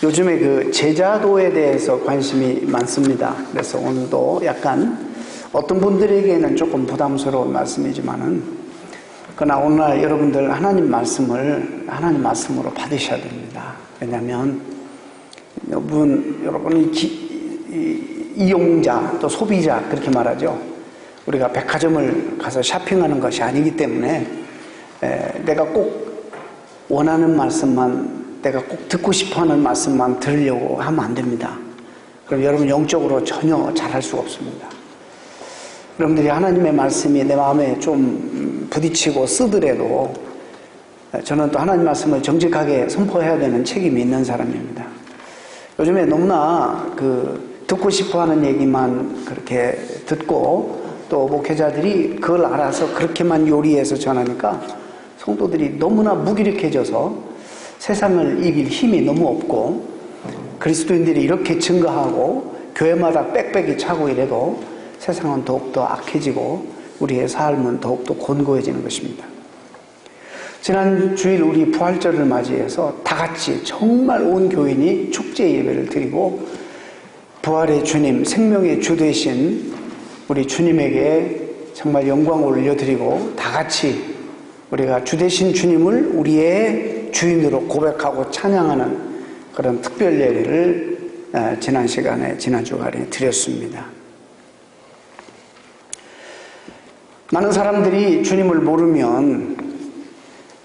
요즘에 그 제자도에 대해서 관심이 많습니다. 그래서 오늘도 약간 어떤 분들에게는 조금 부담스러운 말씀이지만은, 그러나 오늘날 여러분들 하나님 말씀으로 받으셔야 됩니다. 왜냐하면 여러분이 이용자 또 소비자 그렇게 말하죠. 우리가 백화점을 가서 쇼핑하는 것이 아니기 때문에 내가 꼭 원하는 말씀만, 내가 꼭 듣고 싶어하는 말씀만 들으려고 하면 안 됩니다. 그럼 여러분 영적으로 전혀 잘할 수가 없습니다. 여러분들이 하나님의 말씀이 내 마음에 좀 부딪히고 쓰더라도 저는 또 하나님 말씀을 정직하게 선포해야 되는 책임이 있는 사람입니다. 요즘에 너무나 듣고 싶어하는 얘기만 그렇게 듣고 또 목회자들이 그걸 알아서 그렇게만 요리해서 전하니까 성도들이 너무나 무기력해져서 세상을 이길 힘이 너무 없고, 그리스도인들이 이렇게 증거하고 교회마다 빽빽이 차고 이래도 세상은 더욱더 악해지고 우리의 삶은 더욱더 곤고해지는 것입니다. 지난 주일 우리 부활절을 맞이해서 다 같이 정말 온 교인이 축제 예배를 드리고 부활의 주님, 생명의 주 되신 우리 주님에게 정말 영광을 올려드리고 다 같이 우리가 주 되신 주님을 우리의 주인으로 고백하고 찬양하는 그런 특별 예배를 지난 주간에 드렸습니다. 많은 사람들이 주님을 모르면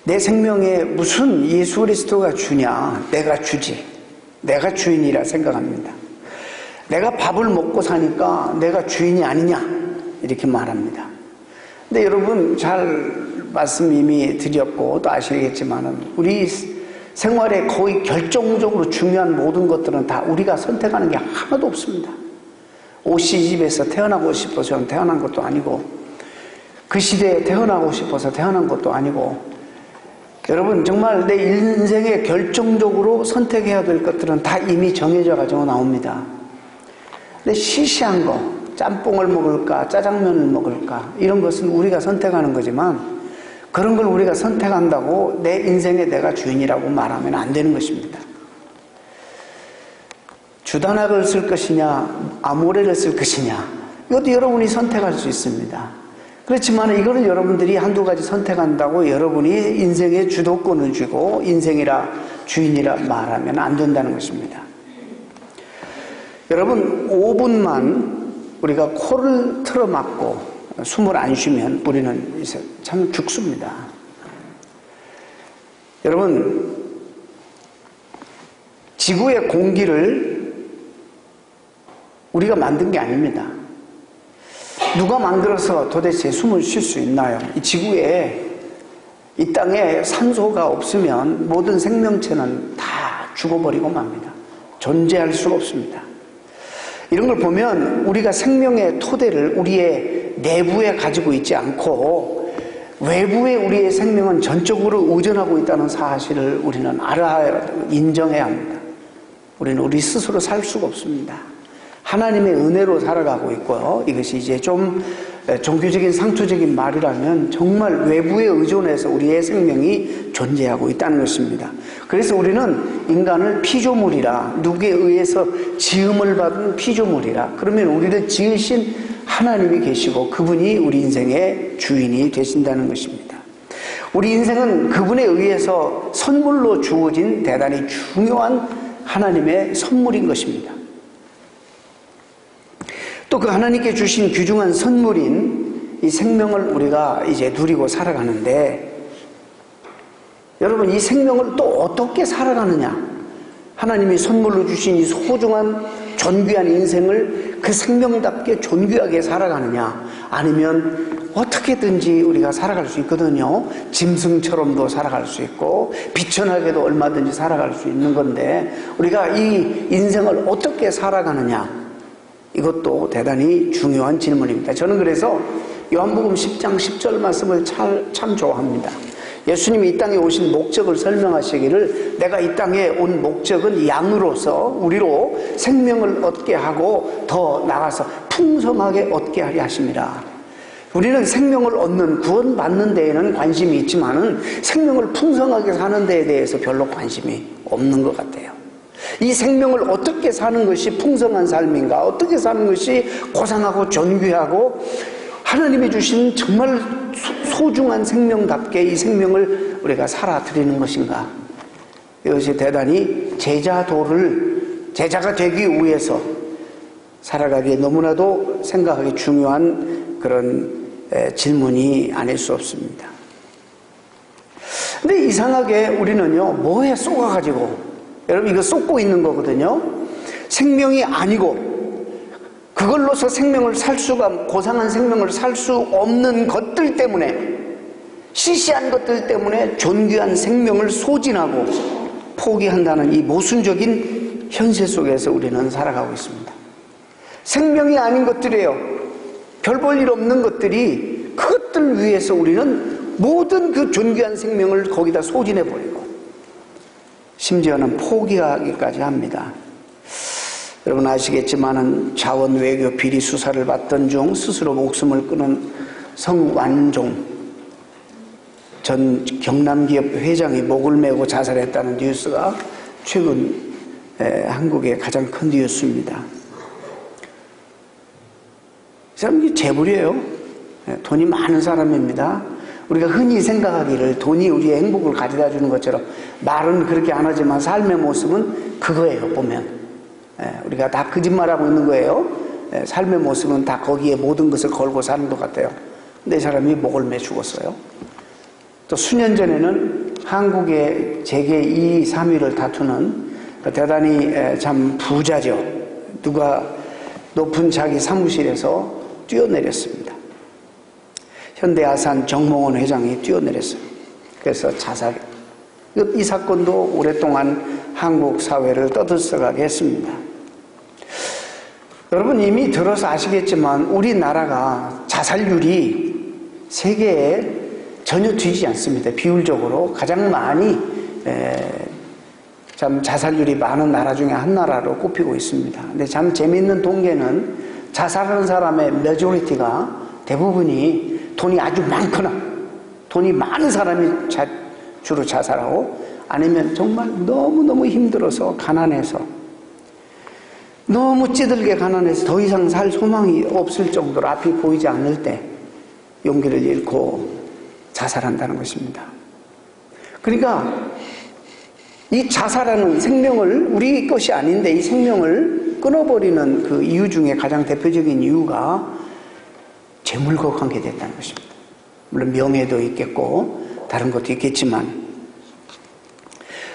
내 생명에 무슨 예수 그리스도가 주냐, 내가 주지, 내가 주인이라 생각합니다. 내가 밥을 먹고 사니까 내가 주인이 아니냐 이렇게 말합니다. 근데 여러분 잘 말씀 이미 드렸고 또 아시겠지만은 우리 생활에 거의 결정적으로 중요한 모든 것들은 다 우리가 선택하는 게 하나도 없습니다. 오씨 집에서 태어나고 싶어서 태어난 것도 아니고, 그 시대에 태어나고 싶어서 태어난 것도 아니고, 여러분 정말 내 인생에 결정적으로 선택해야 될 것들은 다 이미 정해져 가지고 나옵니다. 근데 시시한 거, 짬뽕을 먹을까 짜장면을 먹을까 이런 것은 우리가 선택하는 거지만, 그런 걸 우리가 선택한다고 내 인생에 내가 주인이라고 말하면 안 되는 것입니다. 주단학을 쓸 것이냐 아모레를 쓸 것이냐, 이것도 여러분이 선택할 수 있습니다. 그렇지만 이거는 여러분들이 한두 가지 선택한다고 여러분이 인생의 주도권을 쥐고 인생이라 주인이라 말하면 안 된다는 것입니다. 여러분 5분만 우리가 코를 틀어막고 숨을 안 쉬면 우리는 참 죽습니다. 여러분 지구의 공기를 우리가 만든 게 아닙니다. 누가 만들어서 도대체 숨을 쉴 수 있나요? 이 지구에, 이 땅에 산소가 없으면 모든 생명체는 다 죽어버리고 맙니다. 존재할 수가 없습니다. 이런 걸 보면 우리가 생명의 토대를 우리의 내부에 가지고 있지 않고 외부에 우리의 생명은 전적으로 의존하고 있다는 사실을 우리는 알아야, 인정해야 합니다. 우리는 우리 스스로 살 수가 없습니다. 하나님의 은혜로 살아가고 있고요. 이것이 이제 좀 종교적인 상투적인 말이라면 정말 외부에 의존해서 우리의 생명이 존재하고 있다는 것입니다. 그래서 우리는 인간을 피조물이라, 누구에 의해서 지음을 받은 피조물이라, 그러면 우리를 지으신 하나님이 계시고 그분이 우리 인생의 주인이 되신다는 것입니다. 우리 인생은 그분에 의해서 선물로 주어진 대단히 중요한 하나님의 선물인 것입니다. 또 그 하나님께 주신 귀중한 선물인 이 생명을 우리가 이제 누리고 살아가는데, 여러분 이 생명을 또 어떻게 살아가느냐, 하나님이 선물로 주신 이 소중한 존귀한 인생을 그 생명답게 존귀하게 살아가느냐, 아니면 어떻게든지 우리가 살아갈 수 있거든요. 짐승처럼도 살아갈 수 있고 비천하게도 얼마든지 살아갈 수 있는 건데, 우리가 이 인생을 어떻게 살아가느냐, 이것도 대단히 중요한 질문입니다. 저는 그래서 요한복음 10장 10절 말씀을 참 좋아합니다. 예수님이 이 땅에 오신 목적을 설명하시기를, 내가 이 땅에 온 목적은 양으로서 우리로 생명을 얻게 하고 더 나아가서 풍성하게 얻게 하려 하심이라. 우리는 생명을 얻는, 구원받는 데에는 관심이 있지만은 생명을 풍성하게 사는 데에 대해서 별로 관심이 없는 것 같아요. 이 생명을 어떻게 사는 것이 풍성한 삶인가, 어떻게 사는 것이 고상하고 존귀하고 하나님이 주신 정말 소중한 생명답게 이 생명을 우리가 살아드리는 것인가. 이것이 대단히 제자가 되기 위해서 살아가기에 너무나도 생각하기 중요한 그런 질문이 아닐 수 없습니다. 근데 이상하게 우리는요, 뭐에 쏘아가지고, 여러분 이거 쏟고 있는 거거든요. 생명이 아니고 그걸로서 생명을 살 수가, 고상한 생명을 살 수 없는 것들 때문에, 시시한 것들 때문에 존귀한 생명을 소진하고 포기한다는 이 모순적인 현실 속에서 우리는 살아가고 있습니다. 생명이 아닌 것들이에요. 별 볼 일 없는 것들이, 그것들 위해서 우리는 모든 그 존귀한 생명을 거기다 소진해버리고 심지어는 포기하기까지 합니다. 여러분 아시겠지만은 자원 외교 비리 수사를 받던 중 스스로 목숨을 끊은 성완종 전 경남기업 회장이 목을 메고 자살했다는 뉴스가 최근 한국의 가장 큰 뉴스입니다. 이 사람이 재벌이에요. 돈이 많은 사람입니다. 우리가 흔히 생각하기를 돈이 우리의 행복을 가져다 주는 것처럼, 말은 그렇게 안 하지만 삶의 모습은 그거예요. 보면 우리가 다 거짓말하고 있는 거예요. 삶의 모습은 다 거기에 모든 것을 걸고 사는 것 같아요. 근데 이 사람이 목을 매 죽었어요. 또 수년 전에는 한국의 재계 2, 3위를 다투는 대단히 참 부자죠. 누가 높은 자기 사무실에서 뛰어내렸습니다. 현대아산 정몽원 회장이 뛰어내렸어요. 그래서 자살. 이 사건도 오랫동안 한국 사회를 떠들썩하게 했습니다. 여러분 이미 들어서 아시겠지만 우리나라가 자살률이 세계에 전혀 뒤지지 않습니다. 비율적으로 가장 많이 참 자살률이 많은 나라 중에 한 나라로 꼽히고 있습니다. 근데 참 재미있는 통계는 자살하는 사람의 메조리티가 대부분이 돈이 아주 많거나 돈이 많은 사람이 주로 자살하고, 아니면 정말 너무너무 힘들어서 가난해서, 너무 찌들게 가난해서 더 이상 살 소망이 없을 정도로 앞이 보이지 않을 때 용기를 잃고 자살한다는 것입니다. 그러니까 이 자살하는 생명을, 우리 것이 아닌데 이 생명을 끊어버리는 그 이유 중에 가장 대표적인 이유가 재물과 관계됐다는 것입니다. 물론 명예도 있겠고 다른 것도 있겠지만,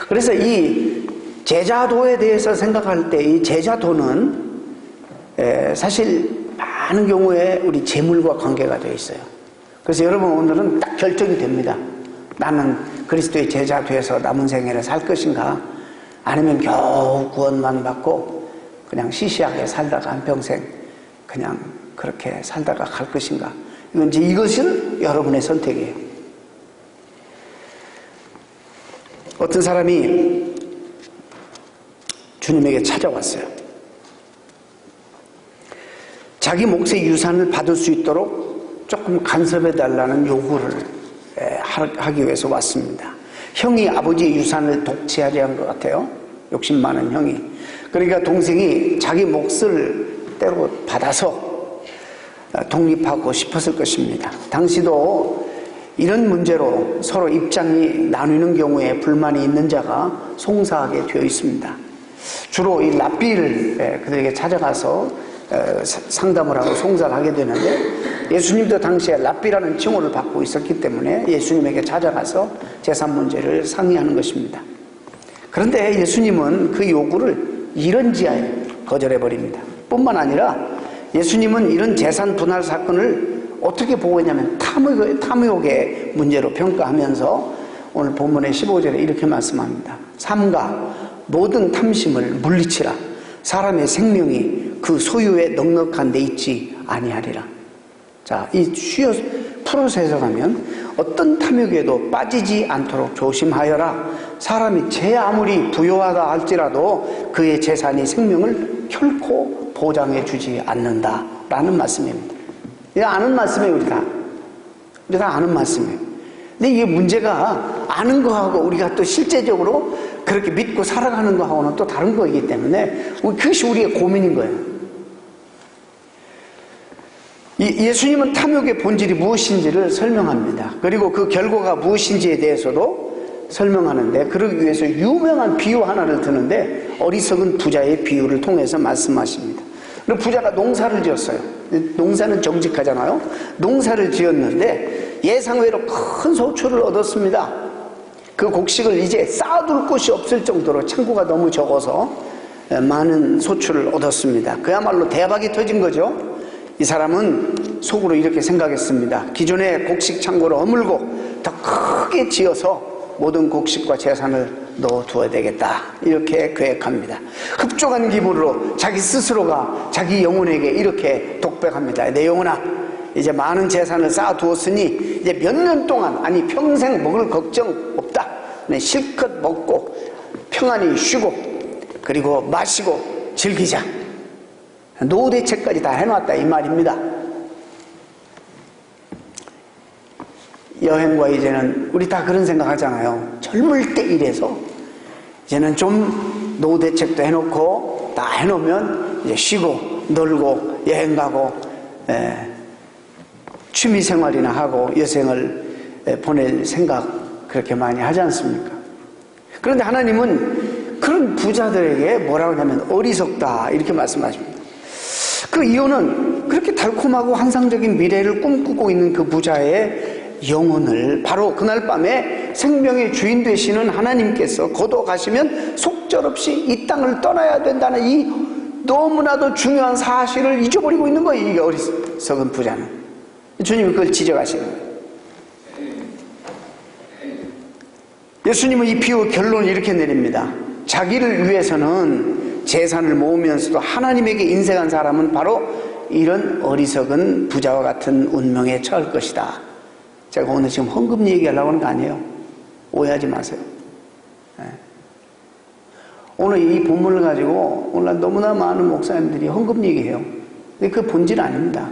그래서 이 제자도에 대해서 생각할 때 이 제자도는 사실 많은 경우에 우리 재물과 관계가 되어 있어요. 그래서 여러분 오늘은 딱 결정이 됩니다. 나는 그리스도의 제자 돼서 남은 생애를 살 것인가, 아니면 겨우 구원만 받고 그냥 시시하게 살다가 한평생 그냥 그렇게 살다가 갈 것인가. 이것은 여러분의 선택이에요. 어떤 사람이 주님에게 찾아왔어요. 자기 몫의 유산을 받을 수 있도록 조금 간섭해 달라는 요구를 하기 위해서 왔습니다. 형이 아버지의 유산을 독취하려 한 것 같아요. 욕심 많은 형이. 그러니까 동생이 자기 몫을 때로 받아서 독립하고 싶었을 것입니다. 당시도 이런 문제로 서로 입장이 나뉘는 경우에 불만이 있는 자가 송사하게 되어 있습니다. 주로 이 랍비를 그들에게 찾아가서 상담을 하고 송사를 하게 되는데, 예수님도 당시에 랍비라는 칭호를 받고 있었기 때문에 예수님에게 찾아가서 재산 문제를 상의하는 것입니다. 그런데 예수님은 그 요구를 이런지하에 거절해버립니다. 뿐만 아니라 예수님은 이런 재산 분할 사건을 어떻게 보고 있냐면 탐욕의 문제로 평가하면서 오늘 본문의 15절에 이렇게 말씀합니다. 삼가 모든 탐심을 물리치라. 사람의 생명이 그 소유에 넉넉한 데 있지 아니하리라. 자, 이 풀어서 해석하면 어떤 탐욕에도 빠지지 않도록 조심하여라. 사람이 제 아무리 부유하다 할지라도 그의 재산이 생명을 결코 보장해 주지 않는다라는 말씀입니다. 이거 아는 말씀이에요. 우리 다 아는 말씀이에요. 근데 이게 문제가 아는 거하고 우리가 또 실제적으로 그렇게 믿고 살아가는 거하고는 또 다른 거이기 때문에 그것이 우리의 고민인 거예요. 예수님은 탐욕의 본질이 무엇인지를 설명합니다. 그리고 그 결과가 무엇인지에 대해서도 설명하는데, 그러기 위해서 유명한 비유 하나를 드는데 어리석은 부자의 비유를 통해서 말씀하십니다. 부자가 농사를 지었어요. 농사는 정직하잖아요. 농사를 지었는데 예상외로 큰 소출을 얻었습니다. 그 곡식을 이제 쌓아둘 곳이 없을 정도로 창고가 너무 적어서 많은 소출을 얻었습니다. 그야말로 대박이 터진 거죠. 이 사람은 속으로 이렇게 생각했습니다. 기존의 곡식 창고를 허물고 더 크게 지어서 모든 곡식과 재산을 넣어두어야 되겠다, 이렇게 계획합니다. 흡족한 기분으로 자기 스스로가 자기 영혼에게 이렇게 독백합니다. 내 영혼아, 이제 많은 재산을 쌓아두었으니 이제 몇 년 동안, 아니 평생 먹을 걱정 없다. 실컷 먹고 평안히 쉬고 그리고 마시고 즐기자. 노후 대책까지 다 해놨다, 이 말입니다. 여행과 이제는 우리 다 그런 생각 하잖아요. 젊을 때 이래서 이제는 좀 노후 대책도 해놓고 다 해놓으면 이제 쉬고 놀고 여행 가고 취미 생활이나 하고 여생을 보낼 생각 그렇게 많이 하지 않습니까? 그런데 하나님은 그런 부자들에게 뭐라고 하냐면 어리석다, 이렇게 말씀하십니다. 그 이유는 그렇게 달콤하고 환상적인 미래를 꿈꾸고 있는 그 부자의 영혼을 바로 그날 밤에 생명의 주인 되시는 하나님께서 거둬가시면 속절없이 이 땅을 떠나야 된다는 이 너무나도 중요한 사실을 잊어버리고 있는 거예요. 이 어리석은 부자는. 주님이 그걸 지적하시는 거예요. 예수님은 이 비유 결론을 이렇게 내립니다. 자기를 위해서는 재산을 모으면서도 하나님에게 인색한 사람은 바로 이런 어리석은 부자와 같은 운명에 처할 것이다. 제가 오늘 지금 헌금 얘기하려고 하는 거 아니에요. 오해하지 마세요. 오늘 이 본문을 가지고 오늘 너무나 많은 목사님들이 헌금 얘기해요. 근데 그 본질 아닙니다.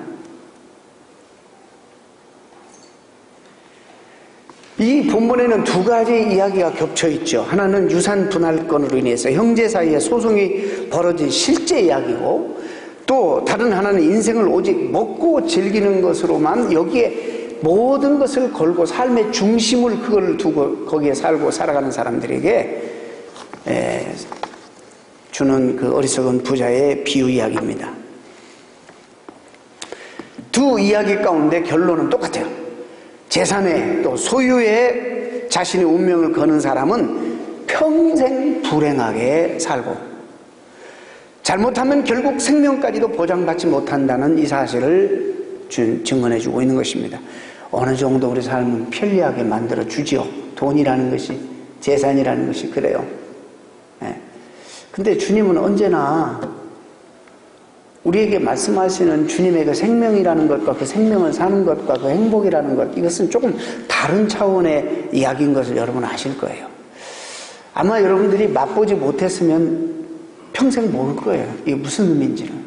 이 본문에는 두 가지 이야기가 겹쳐 있죠. 하나는 유산 분할권으로 인해서 형제 사이에 소송이 벌어진 실제 이야기고, 또 다른 하나는 인생을 오직 먹고 즐기는 것으로만 여기에 모든 것을 걸고 삶의 중심을 그걸 두고 거기에 살고 살아가는 사람들에게 주는 그 어리석은 부자의 비유 이야기입니다. 두 이야기 가운데 결론은 똑같아요. 재산에 또 소유에 자신의 운명을 거는 사람은 평생 불행하게 살고, 잘못하면 결국 생명까지도 보장받지 못한다는 이 사실을 증언해주고 있는 것입니다. 어느 정도 우리 삶은 편리하게 만들어 주지요. 돈이라는 것이, 재산이라는 것이 그래요. 근데 주님은 언제나 우리에게 말씀하시는 주님의 그 생명이라는 것과 그 생명을 사는 것과 그 행복이라는 것, 이것은 조금 다른 차원의 이야기인 것을 여러분 아실 거예요. 아마 여러분들이 맛보지 못했으면 평생 모를 거예요. 이게 무슨 의미인지는.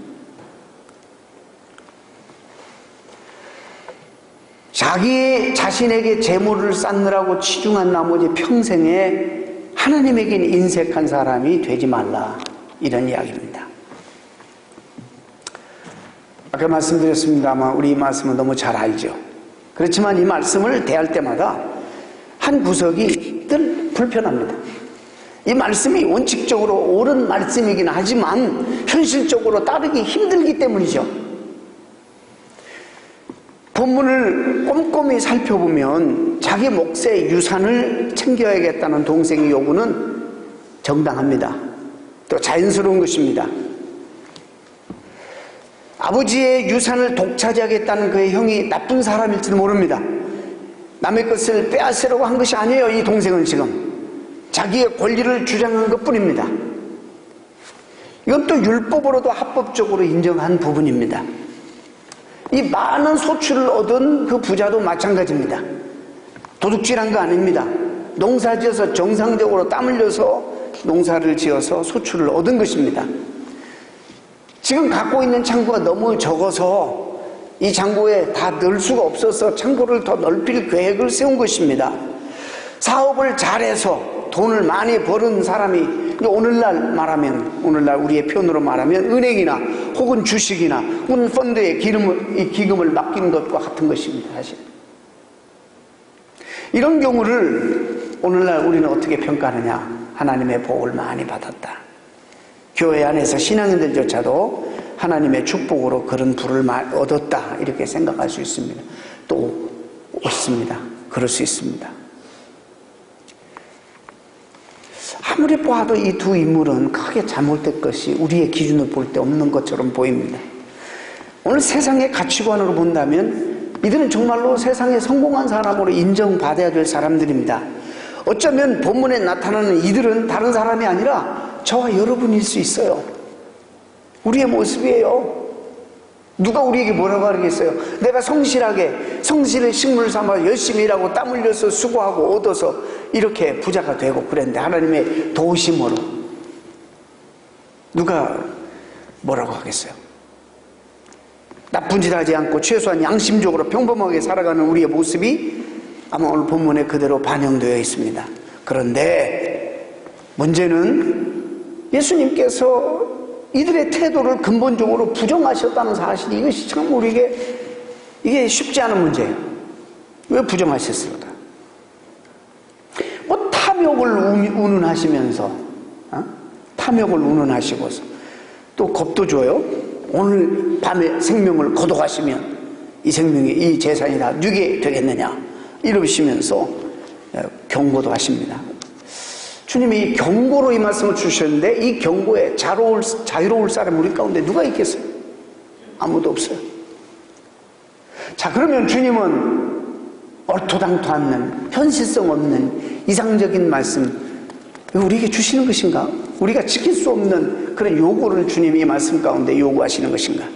자신에게 재물을 쌓느라고 치중한 나머지 평생에 하나님에게 인색한 사람이 되지 말라, 이런 이야기입니다. 아까 말씀드렸습니다. 아마 우리 이 말씀은 너무 잘 알죠. 그렇지만 이 말씀을 대할 때마다 한 구석이 늘 불편합니다. 이 말씀이 원칙적으로 옳은 말씀이긴 하지만 현실적으로 따르기 힘들기 때문이죠. 본문을 꼼꼼히 살펴보면 자기 몫의 유산을 챙겨야겠다는 동생의 요구는 정당합니다. 또 자연스러운 것입니다. 아버지의 유산을 독차지하겠다는 그의 형이 나쁜 사람일지도 모릅니다. 남의 것을 빼앗으려고 한 것이 아니에요. 이 동생은 지금 자기의 권리를 주장한 것뿐입니다. 이건 또 율법으로도 합법적으로 인정한 부분입니다. 이 많은 소출을 얻은 그 부자도 마찬가지입니다. 도둑질한 거 아닙니다. 농사지어서 정상적으로 땀 흘려서 농사를 지어서 소출을 얻은 것입니다. 지금 갖고 있는 창고가 너무 적어서 이 창고에 다 넣을 수가 없어서 창고를 더 넓힐 계획을 세운 것입니다. 사업을 잘해서 돈을 많이 버는 사람이 오늘날 말하면, 오늘날 우리의 표현으로 말하면 은행이나 혹은 주식이나 혹은 펀드에 이 기금을 맡기는 것과 같은 것입니다. 사실 이런 경우를 오늘날 우리는 어떻게 평가하느냐? 하나님의 복을 많이 받았다. 교회 안에서 신앙인들조차도 하나님의 축복으로 그런 부를 얻었다, 이렇게 생각할 수 있습니다. 또 옳습니다. 그럴 수 있습니다. 아무리 봐도 이 두 인물은 크게 잘못된 것이 우리의 기준으로 볼 때 없는 것처럼 보입니다. 오늘 세상의 가치관으로 본다면 이들은 정말로 세상에 성공한 사람으로 인정받아야 될 사람들입니다. 어쩌면 본문에 나타나는 이들은 다른 사람이 아니라 저와 여러분일 수 있어요. 우리의 모습이에요. 누가 우리에게 뭐라고 하겠어요? 내가 성실의 식물 삼아 열심히 일하고 땀 흘려서 수고하고 얻어서 이렇게 부자가 되고 그랬는데 하나님의 도우심으로 누가 뭐라고 하겠어요? 나쁜 짓 하지 않고 최소한 양심적으로 평범하게 살아가는 우리의 모습이 아마 오늘 본문에 그대로 반영되어 있습니다. 그런데 문제는 예수님께서 이들의 태도를 근본적으로 부정하셨다는 사실, 이것이 참 우리에게 이게 쉽지 않은 문제예요. 왜 부정하셨을까? 뭐 탐욕을 운운하시면서 탐욕을 운운하시고서 또 겁도 줘요. 오늘 밤에 생명을 거둬가시면 이 생명이, 이 재산이 다 누게 되겠느냐 이러시면서 경고도 하십니다. 주님이 이 경고로 이 말씀을 주셨는데 이 경고에 자유로울 사람 우리 가운데 누가 있겠어요? 아무도 없어요. 자, 그러면 주님은 얼토당토 않는, 현실성 없는 이상적인 말씀 우리에게 주시는 것인가? 우리가 지킬 수 없는 그런 요구를 주님이 이 말씀 가운데 요구하시는 것인가?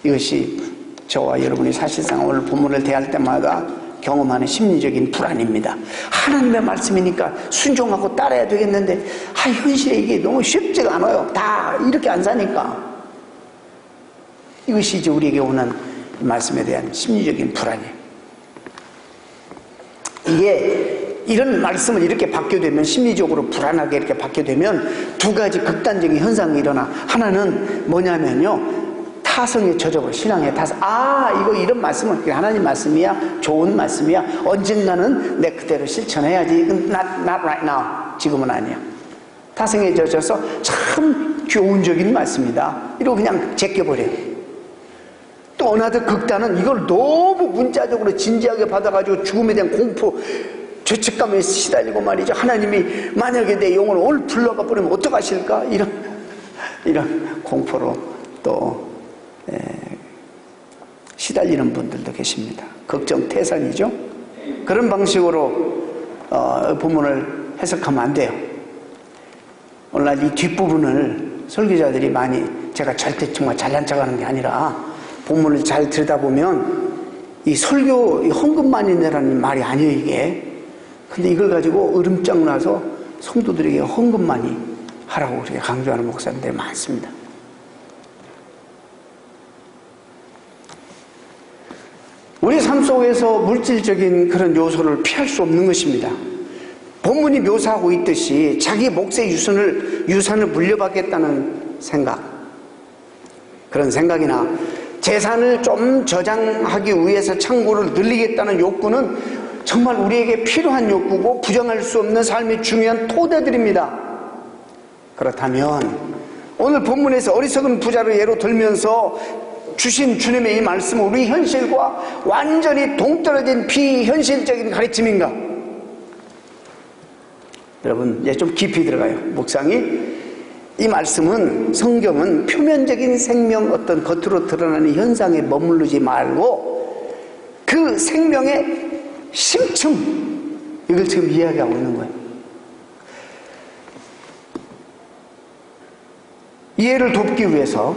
이것이 저와 여러분이 사실상 오늘 본문을 대할 때마다 경험하는 심리적인 불안입니다. 하나님의 말씀이니까 순종하고 따라야 되겠는데 현실에 이게 너무 쉽지가 않아요. 다 이렇게 안 사니까. 이것이 이제 우리에게 오는 말씀에 대한 심리적인 불안이에요. 이게 이런 말씀을 이렇게 받게 되면, 심리적으로 불안하게 이렇게 받게 되면 두 가지 극단적인 현상이 일어나. 하나는 뭐냐면요, 타성에 젖어버려. 신앙의 타성. 이거 이런 말씀은 하나님 말씀이야, 좋은 말씀이야, 언젠가는 내 그대로 실천해야지. not right now. 지금은 아니야. 타성에 젖어서 참 교훈적인 말씀이다 이러고 그냥 제껴버려요. 또 어느 극단은 이걸 너무 문자적으로 진지하게 받아가지고 죽음에 대한 공포, 죄책감에 시달리고 말이죠. 하나님이 만약에 내 영혼을 오늘 불러가 버리면 어떡하실까? 이런 공포로 또 시달리는 분들도 계십니다. 걱정 태산이죠. 그런 방식으로 본문을 해석하면 안 돼요. 오늘날 이 뒷부분을 설교자들이 많이, 제가 절대 정말 잘난 척하는 게 아니라 본문을 잘 들여다보면 이 설교 헌금만이라는 말이 아니에요, 이게. 근데 이걸 가지고 으름장 나서 성도들에게 헌금 많이 하라고 그렇게 강조하는 목사님들이 많습니다. 우리 삶 속에서 물질적인 그런 요소를 피할 수 없는 것입니다. 본문이 묘사하고 있듯이 자기 몫의 유산을 물려받겠다는 생각, 그런 생각이나 재산을 좀 저장하기 위해서 창고를 늘리겠다는 욕구는 정말 우리에게 필요한 욕구고 부정할 수 없는 삶의 중요한 토대들입니다. 그렇다면 오늘 본문에서 어리석은 부자를 예로 들면서 주신 주님의 이 말씀은 우리 현실과 완전히 동떨어진 비현실적인 가르침인가? 여러분, 이제 좀 깊이 들어가요, 묵상이. 이 말씀은, 성경은 표면적인 생명, 어떤 겉으로 드러나는 현상에 머무르지 말고 그 생명의 심층, 이걸 지금 이야기하고 있는 거예요. 이해를 돕기 위해서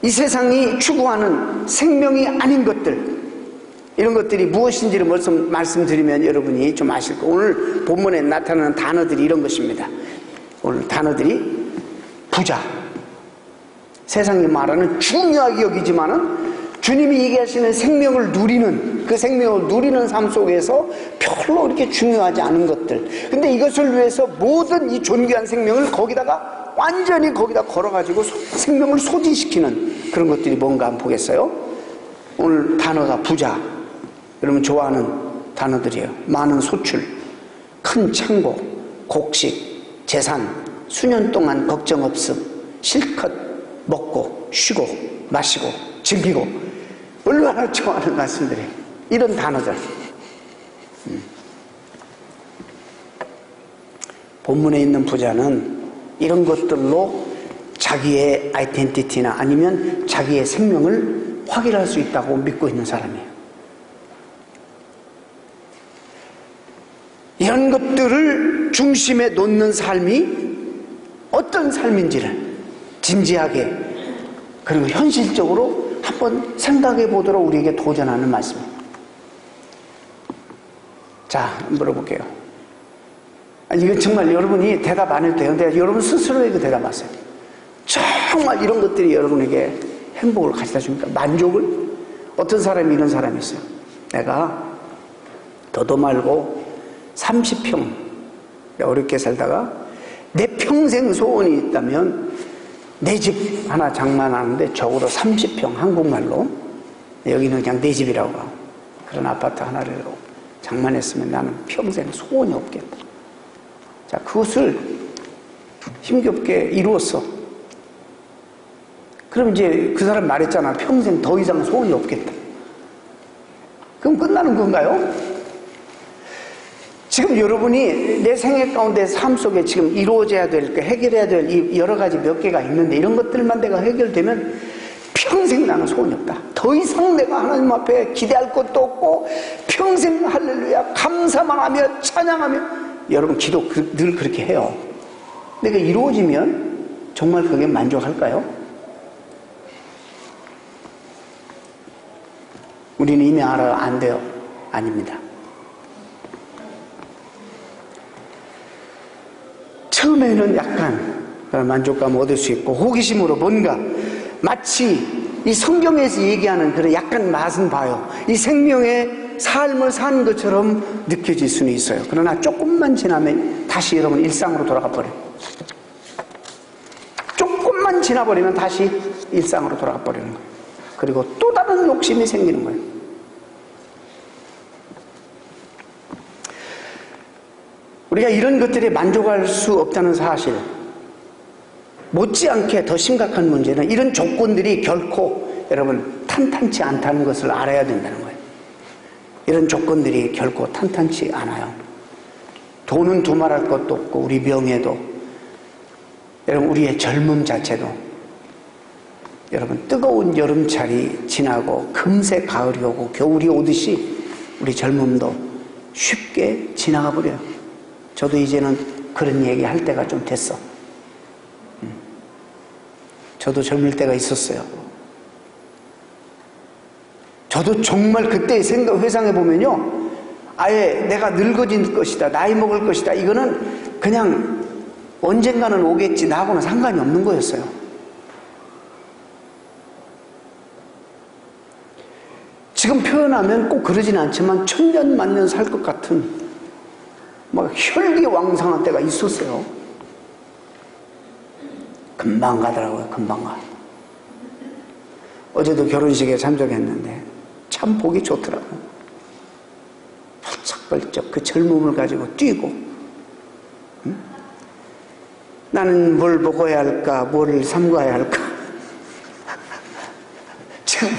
이 세상이 추구하는 생명이 아닌 것들, 이런 것들이 무엇인지를 말씀드리면 여러분이 좀 아실 거예요. 오늘 본문에 나타나는 단어들이 이런 것입니다. 오늘 단어들이 부자, 세상이 말하는 중요하게 여기지만은 주님이 얘기하시는 생명을 누리는, 그 생명을 누리는 삶 속에서 별로 그렇게 중요하지 않은 것들. 근데 이것을 위해서 모든 이 존귀한 생명을 거기다가 완전히 거기다 걸어가지고 생명을 소진시키는 그런 것들이 뭔가 한번 보겠어요? 오늘 단어가 부자. 여러분 좋아하는 단어들이에요. 많은 소출, 큰 창고, 곡식, 재산, 수년 동안 걱정 없음, 실컷 먹고 쉬고 마시고 즐기고, 얼마나 좋아하는 말씀들이에요. 이런 단어들. 본문에 있는 부자는 이런 것들로 자기의 아이덴티티나 아니면 자기의 생명을 확인할 수 있다고 믿고 있는 사람이에요. 이런 것들을 중심에 놓는 삶이 어떤 삶인지를 진지하게 그리고 현실적으로 한번 생각해 보도록 우리에게 도전하는 말씀입니다. 자, 물어볼게요. 아니, 이거 정말 여러분이 대답 안 해도 돼요. 근데 여러분 스스로에게 대답하세요. 정말 이런 것들이 여러분에게 행복을 가져다 줍니까? 만족을? 어떤 사람이 이런 사람이 있어요. 내가 더도 말고 30평 어렵게 살다가 내 평생 소원이 있다면 내 집 하나 장만하는데 적어도 30평, 한국말로 여기는 그냥 내 집이라고 하고 그런 아파트 하나를 장만했으면 나는 평생 소원이 없겠다. 자, 그것을 힘겹게 이루었어. 그럼 이제 그 사람 말했잖아. 평생 더 이상 소원이 없겠다. 그럼 끝나는 건가요? 지금 여러분이 내 생애 가운데 삶 속에 지금 이루어져야 될, 해결해야 될 이 여러 가지 몇 개가 있는데 이런 것들만 내가 해결되면 평생 나는 소원이 없다. 더 이상 내가 하나님 앞에 기대할 것도 없고 평생 할렐루야 감사만 하며 찬양하며, 여러분 기도 늘 그렇게 해요. 내가 이루어지면 정말 그게 만족할까요? 우리는 이미 알아요. 안 돼요. 아닙니다. 처음에는 약간 그런 만족감을 얻을 수 있고 호기심으로 뭔가 마치 이 성경에서 얘기하는 그런 약간 맛은 봐요. 이 생명의 삶을 사는 것처럼 느껴질 수는 있어요. 그러나 조금만 지나면 다시 여러분 일상으로 돌아가 버려요. 조금만 지나버리면 다시 일상으로 돌아가 버리는 거예요. 그리고 또 다른 욕심이 생기는 거예요. 우리가 이런 것들에 만족할 수 없다는 사실, 못지않게 더 심각한 문제는 이런 조건들이 결코 여러분 탄탄치 않다는 것을 알아야 된다는 거예요. 이런 조건들이 결코 탄탄치 않아요. 돈은 두말할 것도 없고 우리 명예도, 여러분 우리의 젊음 자체도, 여러분 뜨거운 여름철이 지나고 금세 가을이 오고 겨울이 오듯이 우리 젊음도 쉽게 지나가 버려요. 저도 이제는 그런 얘기 할 때가 좀 됐어. 저도 젊을 때가 있었어요. 저도 정말 그때 회상해 보면요, 아예 내가 늙어질 것이다, 나이 먹을 것이다, 이거는 그냥 언젠가는 오겠지, 나하고는 상관이 없는 거였어요. 지금 표현하면 꼭 그러진 않지만 천년 만년 살 것 같은 막 혈기왕성한 때가 있었어요. 금방 가더라고요. 금방 가. 어제도 결혼식에 참석했는데 참 보기 좋더라고요. 벌쩍벌쩍 그 젊음을 가지고 뛰고, 응? 나는 뭘 먹어야 할까, 뭘 삼가야 할까. 지금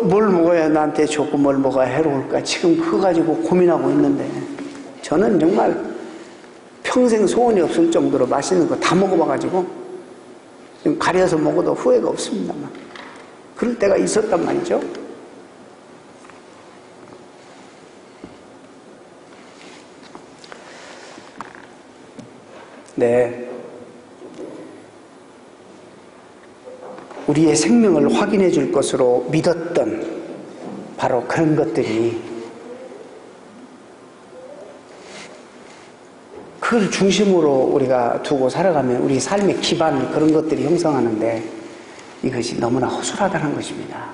뭘 먹어야 나한테 좋고 뭘 먹어야 해로울까, 지금 그거 가지고 고민하고 있는데, 저는 정말 평생 소원이 없을 정도로 맛있는 거 다 먹어봐가지고 지금 가려서 먹어도 후회가 없습니다만, 그럴 때가 있었단 말이죠. 네, 우리의 생명을 확인해 줄 것으로 믿었던 바로 그런 것들이, 그걸 중심으로 우리가 두고 살아가면 우리 삶의 기반, 그런 것들이 형성하는데, 이것이 너무나 허술하다는 것입니다.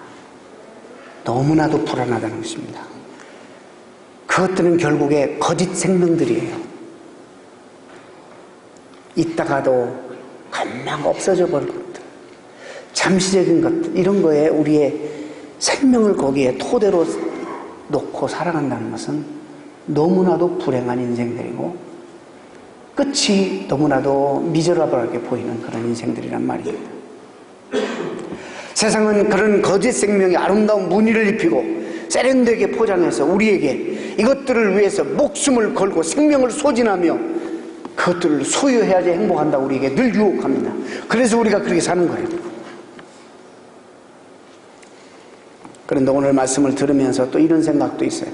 너무나도 불안하다는 것입니다. 그것들은 결국에 거짓 생명들이에요. 있다가도 금방 없어져 버릴 것들, 잠시적인 것들, 이런 거에 우리의 생명을 거기에 토대로 놓고 살아간다는 것은 너무나도 불행한 인생들이고 끝이 너무나도 미저러블하게 보이는 그런 인생들이란 말입니다. 세상은 그런 거짓 생명이 아름다운 무늬를 입히고 세련되게 포장해서 우리에게 이것들을 위해서 목숨을 걸고 생명을 소진하며 그것들을 소유해야지 행복한다고 우리에게 늘 유혹합니다. 그래서 우리가 그렇게 사는 거예요. 그런데 오늘 말씀을 들으면서 또 이런 생각도 있어요.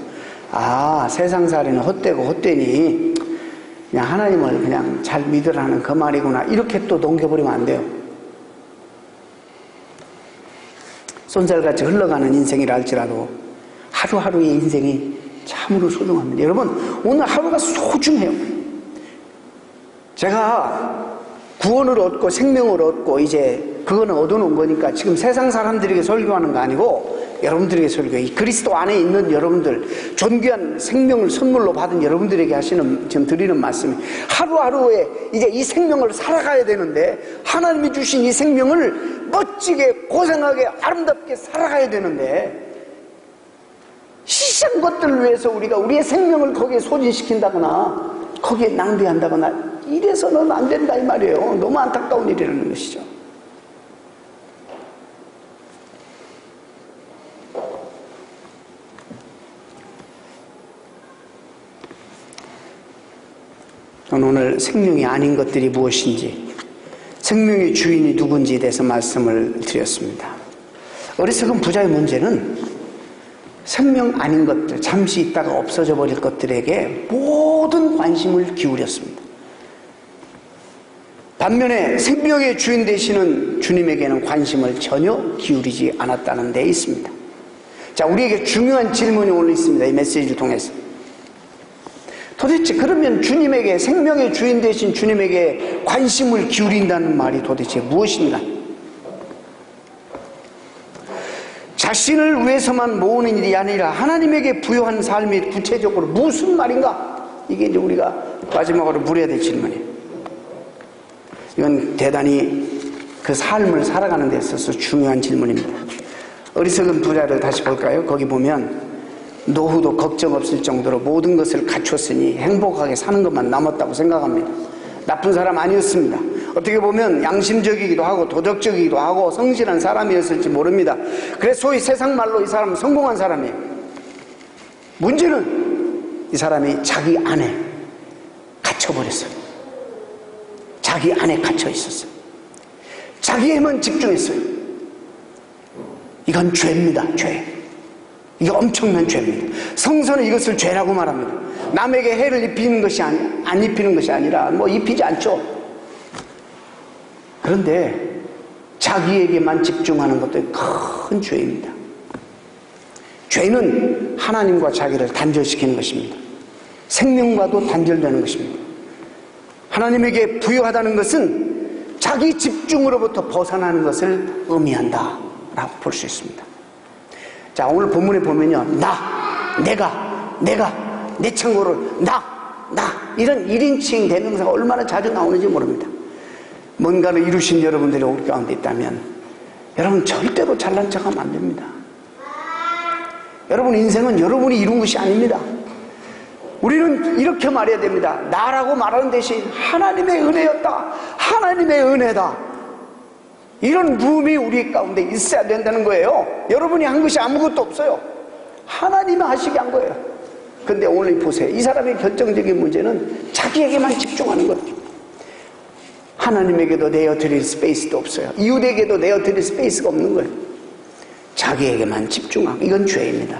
아, 세상살이는 헛되고 헛되니 그냥 하나님을 그냥 잘 믿으라는 그 말이구나, 이렇게 또 넘겨버리면 안 돼요. 쏜살같이 흘러가는 인생이라 할지라도 하루하루의 인생이 참으로 소중합니다. 여러분, 오늘 하루가 소중해요. 제가 구원을 얻고 생명을 얻고 이제 그거는 얻어놓은 거니까 지금 세상 사람들에게 설교하는 거 아니고 여러분들에게 설교해요. 이 그리스도 안에 있는 여러분들, 존귀한 생명을 선물로 받은 여러분들에게 지금 드리는 말씀이, 하루하루에 이제 이 생명을 살아가야 되는데, 하나님이 주신 이 생명을 멋지게 고생하게 아름답게 살아가야 되는데, 시시한 것들을 위해서 우리가 우리의 생명을 거기에 소진시킨다거나 거기에 낭비한다거나 이래서는 안 된다 이 말이에요. 너무 안타까운 일이라는 것이죠. 저는 오늘 생명이 아닌 것들이 무엇인지, 생명의 주인이 누군지에 대해서 말씀을 드렸습니다. 어리석은 부자의 문제는 생명 아닌 것들, 잠시 있다가 없어져 버릴 것들에게 모든 관심을 기울였습니다. 반면에 생명의 주인 되시는 주님에게는 관심을 전혀 기울이지 않았다는 데 있습니다. 자, 우리에게 중요한 질문이 오늘 있습니다. 이 메시지를 통해서. 도대체 그러면 주님에게, 생명의 주인 되신 주님에게 관심을 기울인다는 말이 도대체 무엇인가? 자신을 위해서만 모으는 일이 아니라 하나님에게 부여한 삶이 구체적으로 무슨 말인가? 이게 이제 우리가 마지막으로 물어야 될 질문이에요. 이건 대단히 그 삶을 살아가는 데 있어서 중요한 질문입니다. 어리석은 부자를 다시 볼까요? 거기 보면 노후도 걱정 없을 정도로 모든 것을 갖췄으니 행복하게 사는 것만 남았다고 생각합니다. 나쁜 사람 아니었습니다. 어떻게 보면 양심적이기도 하고 도덕적이기도 하고 성실한 사람이었을지 모릅니다. 그래서 소위 세상 말로 이 사람은 성공한 사람이에요. 문제는 이 사람이 자기 안에 갇혀버렸어요. 자기 안에 갇혀 있었어요. 자기에만 집중했어요. 이건 죄입니다. 죄. 이게 엄청난 죄입니다. 성서는 이것을 죄라고 말합니다. 남에게 해를 입히는 것이 안 입히는 것이 아니라 뭐 입히지 않죠. 그런데 자기에게만 집중하는 것도 큰 죄입니다. 죄는 하나님과 자기를 단절시키는 것입니다. 생명과도 단절되는 것입니다. 하나님에게 부여하다는 것은 자기 집중으로부터 벗어나는 것을 의미한다 라고 볼 수 있습니다. 자, 오늘 본문에 보면요, 내가 내 창고를 나 이런 1인칭 대명사가 얼마나 자주 나오는지 모릅니다. 뭔가를 이루신 여러분들이 우리 가운데 있다면 여러분 절대로 잘난 척하면 안 됩니다. 여러분 인생은 여러분이 이룬 것이 아닙니다. 우리는 이렇게 말해야 됩니다. 나라고 말하는 대신 하나님의 은혜였다, 하나님의 은혜다, 이런 룸이 우리 가운데 있어야 된다는 거예요. 여러분이 한 것이 아무것도 없어요. 하나님이 하시게 한 거예요. 근데 오늘 보세요. 이 사람의 결정적인 문제는 자기에게만 집중하는 거예요. 하나님에게도 내어드릴 스페이스도 없어요. 이웃에게도 내어드릴 스페이스가 없는 거예요. 자기에게만 집중하고, 이건 죄입니다.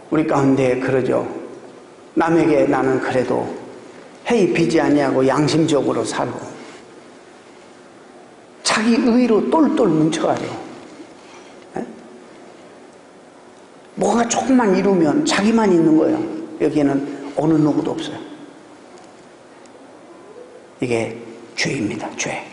우리 가운데 그러죠. 남에게 나는 그래도 해이 비지 아니하고 양심적으로 살고 자기 의로 똘똘 뭉쳐가려. 뭐가 조금만 이루면 자기만 있는 거예요. 여기에는 어느 누구도 없어요. 이게 죄입니다. 죄.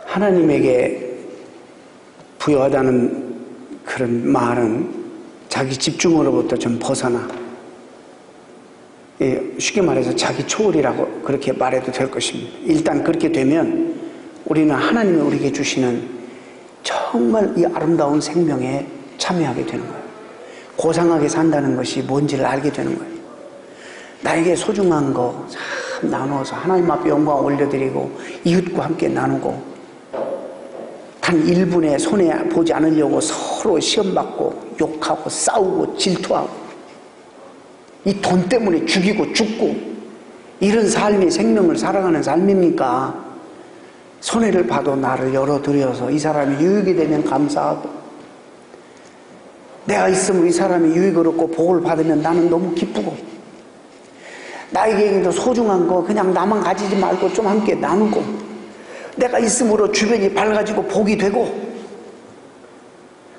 하나님에게 부여하다는 그런 말은 자기 집중으로부터 좀 벗어나, 쉽게 말해서 자기 초월이라고 그렇게 말해도 될 것입니다. 일단 그렇게 되면 우리는 하나님이 우리에게 주시는 정말 이 아름다운 생명에 참여하게 되는 거예요. 고상하게 산다는 것이 뭔지를 알게 되는 거예요. 나에게 소중한 거 참 나누어서 하나님 앞에 영광 올려드리고 이웃과 함께 나누고 단 1분에 손해보지 않으려고 서로 시험받고 욕하고 싸우고 질투하고 이 돈 때문에 죽이고 죽고 이런 삶이 생명을 살아가는 삶입니까? 손해를 봐도 나를 열어드려서 이 사람이 유익이 되면 감사하고 내가 있으면 이 사람이 유익을 얻고 복을 받으면 나는 너무 기쁘고 나에게도 소중한 거 그냥 나만 가지지 말고 좀 함께 나누고 내가 있음으로 주변이 밝아지고 복이 되고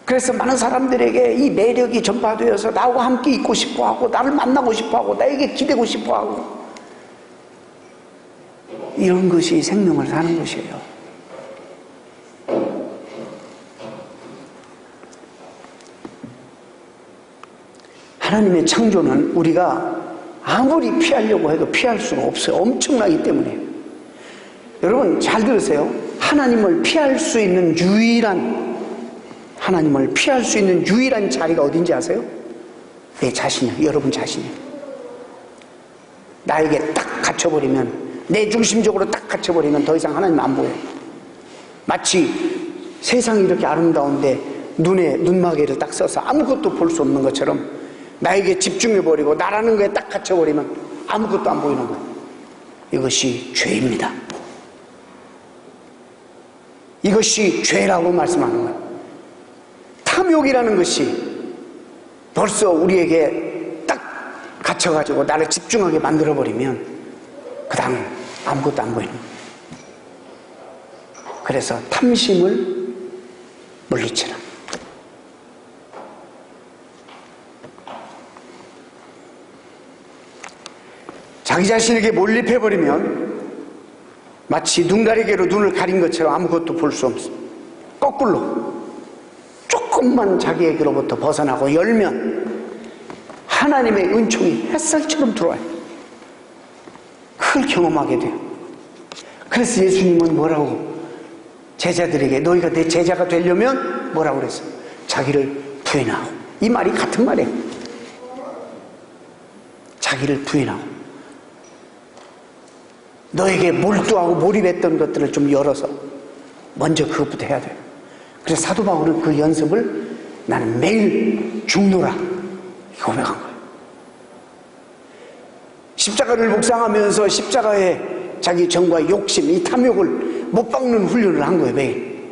그래서 많은 사람들에게 이 매력이 전파되어서 나와 함께 있고 싶어하고 나를 만나고 싶어하고 나에게 기대고 싶어하고 이런 것이 생명을 사는 것이에요. 하나님의 창조는 우리가 아무리 피하려고 해도 피할 수가 없어요. 엄청나기 때문에. 여러분 잘 들으세요. 하나님을 피할 수 있는 유일한 자리가 어딘지 아세요? 내 자신이요. 여러분 자신이요. 나에게 딱 갇혀버리면 내 중심적으로 딱 갇혀버리면 더 이상 하나님 안 보여요. 마치 세상이 이렇게 아름다운데 눈에 눈마개를 딱 써서 아무것도 볼 수 없는 것처럼 나에게 집중해버리고 나라는 거에 딱 갇혀버리면 아무것도 안 보이는 거예요. 이것이 죄입니다. 이것이 죄라고 말씀하는 거예요. 탐욕이라는 것이 벌써 우리에게 딱 갇혀가지고 나를 집중하게 만들어버리면 그 다음 아무것도 안 보이는 거예요. 그래서 탐심을 물리치라. 자기 자신에게 몰입해버리면 마치 눈가리개로 눈을 가린 것처럼 아무것도 볼 수 없습니다. 거꾸로 조금만 자기에게로부터 벗어나고 열면 하나님의 은총이 햇살처럼 들어와요. 그걸 경험하게 돼요. 그래서 예수님은 뭐라고 제자들에게 너희가 내 제자가 되려면 뭐라고 그랬어요? 자기를 부인하고. 이 말이 같은 말이에요. 자기를 부인하고 너에게 몰두하고 몰입했던 것들을 좀 열어서 먼저 그것부터 해야 돼요. 그래서 사도 바울은 그 연습을 나는 매일 죽노라 고백한 거예요. 십자가를 묵상하면서 십자가에 자기 정과 욕심, 이 탐욕을 못 박는 훈련을 한 거예요. 매일.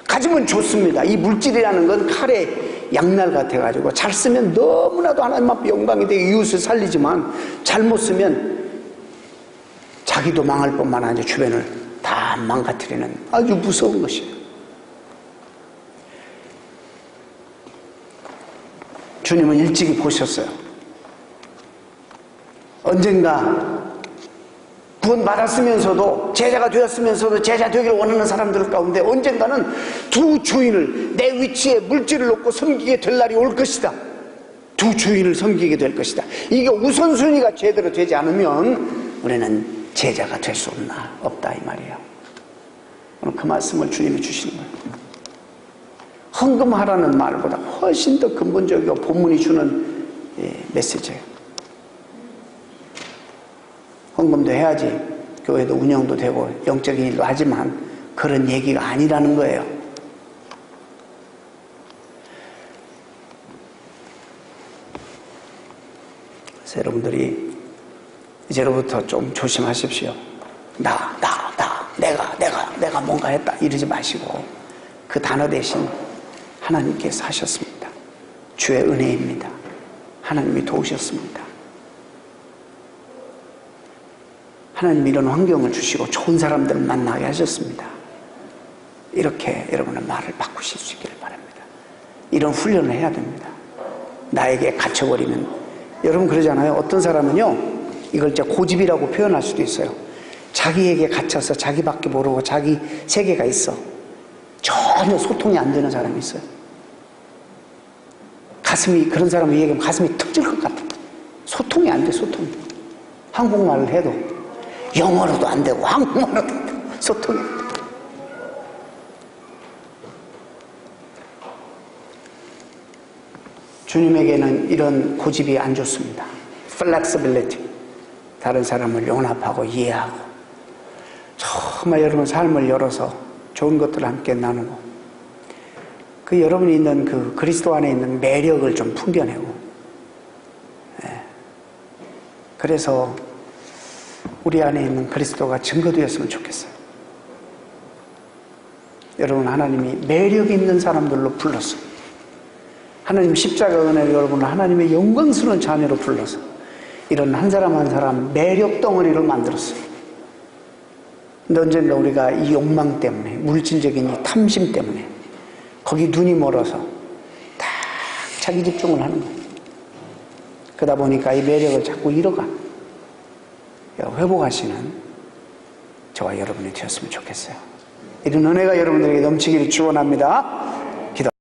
가지면 좋습니다. 이 물질이라는 건 칼에 양날 같아가지고 잘 쓰면 너무나도 하나님 앞에 영광이 되고 이웃을 살리지만 잘못 쓰면 자기도 망할 뿐만 아니라 주변을 다 망가뜨리는 아주 무서운 것이에요. 주님은 일찍이 보셨어요. 언젠가 구원 받았으면서도 제자가 되었으면서도 제자 되기를 원하는 사람들 가운데 언젠가는 두 주인을 내 위치에 물질을 놓고 섬기게 될 날이 올 것이다. 두 주인을 섬기게 될 것이다. 이게 우선순위가 제대로 되지 않으면 우리는 제자가 될 수 없다 이 말이에요. 오늘 그 말씀을 주님이 주시는 거예요. 헌금하라는 말보다 훨씬 더 근본적이고 본문이 주는 메시지예요. 헌금도 해야지 교회도 운영도 되고 영적인 일도 하지만 그런 얘기가 아니라는 거예요. 그래서 여러분들이 이제로부터 좀 조심하십시오. 내가 뭔가 했다 이러지 마시고 그 단어 대신 하나님께서 하셨습니다. 주의 은혜입니다. 하나님이 도우셨습니다. 하나님 이런 환경을 주시고 좋은 사람들을 만나게 하셨습니다. 이렇게 여러분의 말을 바꾸실 수 있기를 바랍니다. 이런 훈련을 해야 됩니다. 나에게 갇혀버리면, 여러분 그러잖아요. 어떤 사람은요, 이걸 이제 고집이라고 표현할 수도 있어요. 자기에게 갇혀서 자기밖에 모르고 자기 세계가 있어. 전혀 소통이 안 되는 사람이 있어요. 그런 사람을 얘기하면 가슴이 터질 것 같아. 소통이 안 돼, 소통이. 한국말을 해도 영어로도 안 되고 한국말로도 안 되고 소통이 안 돼. 주님에게는 이런 고집이 안 좋습니다. flexibility. 다른 사람을 용납하고 이해하고, 정말 여러분 삶을 열어서 좋은 것들을 함께 나누고, 그 여러분이 있는 그 그리스도 안에 있는 매력을 좀 풍겨내고, 그래서 우리 안에 있는 그리스도가 증거되었으면 좋겠어요. 여러분, 하나님이 매력 있는 사람들로 불렀어요. 하나님 십자가 은혜로 여러분을 하나님의 영광스러운 자녀로 불러서 이런 한 사람 한 사람 매력 덩어리로 만들었어요. 근데 언젠가 우리가 이 욕망 때문에, 물질적인 이 탐심 때문에 거기 눈이 멀어서 딱 자기 집중을 하는 거예요. 그러다 보니까 이 매력을 자꾸 잃어가. 회복하시는 저와 여러분이 되었으면 좋겠어요. 이런 은혜가 여러분들에게 넘치기를 축원합니다.